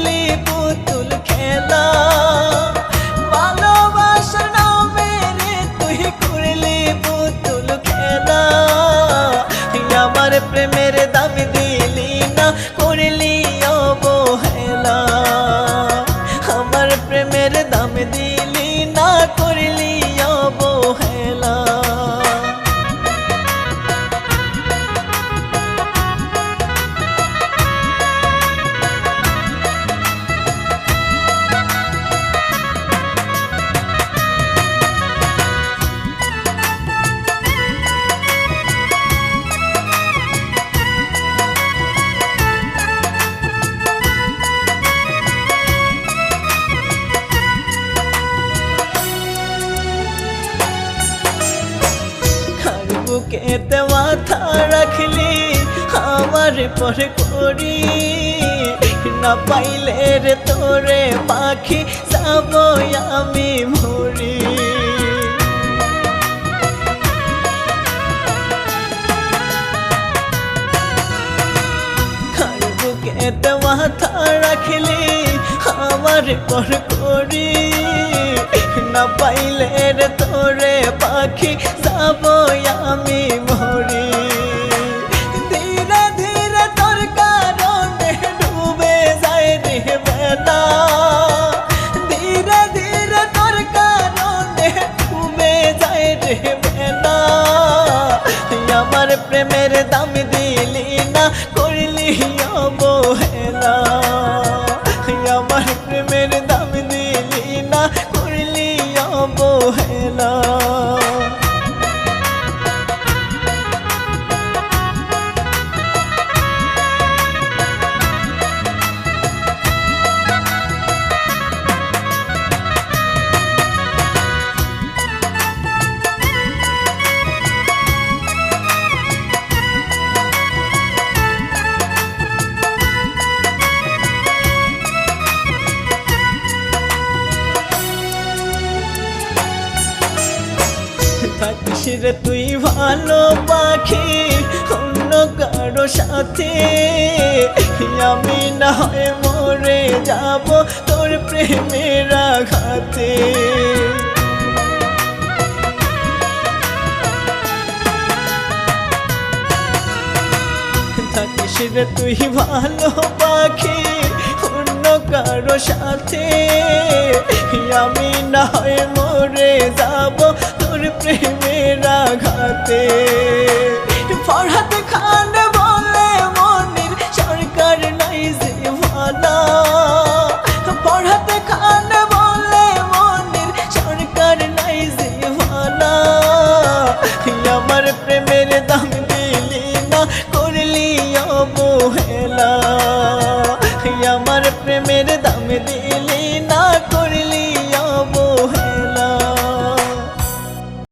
করলি পুতুল খেলা, ভালোবাসার নামে রে তুই করলি পুতুল খেলা। আমার প্রেমের দাম দিলি না, করলি অবহেলা। আমার প্রেমের দাম দিলি না, করলি অবহেলা। বুকেতে মাথা রাখলি আমার পর করি, না পাইলে রে তোরে পাখি যাব আমি মরি। বুকেতে মাথা রাখলি আমার পর করি, না পাইলে রে তোরে পাখি যাব আমি মরি। ধীরে ধীরে তোর কারণে ডুবে যায় রে বেলা, ধীরে ধীরে তোর কারণে ডুবে যায় রে বেলা। আমার প্রেমের দাম দিলি না, করলি অবহেলা। আমার প্রেমের দাম দিলি না, করলি অবহেলা। থাকিস রে তুই ভালো পাখি অন্য কারো সাথে, আমি না হয় মরে যাব তোর প্রেমের আঘাতে। থাকিস রে তুই ভালো পাখি অন্য কারো সাথে, আমি না হয় মরে যাব তোর প্রেমের আঘাতে। ফরহাদ খান বলে মনির সরকার নাই যে ভালা, ফরহাদ খান বলে মনির সরকার নাই যে ভালা। আমার প্রেমের দাম দিলি না, করলি অবহেলা। আমার প্রেমের দাম দিলি না, করলি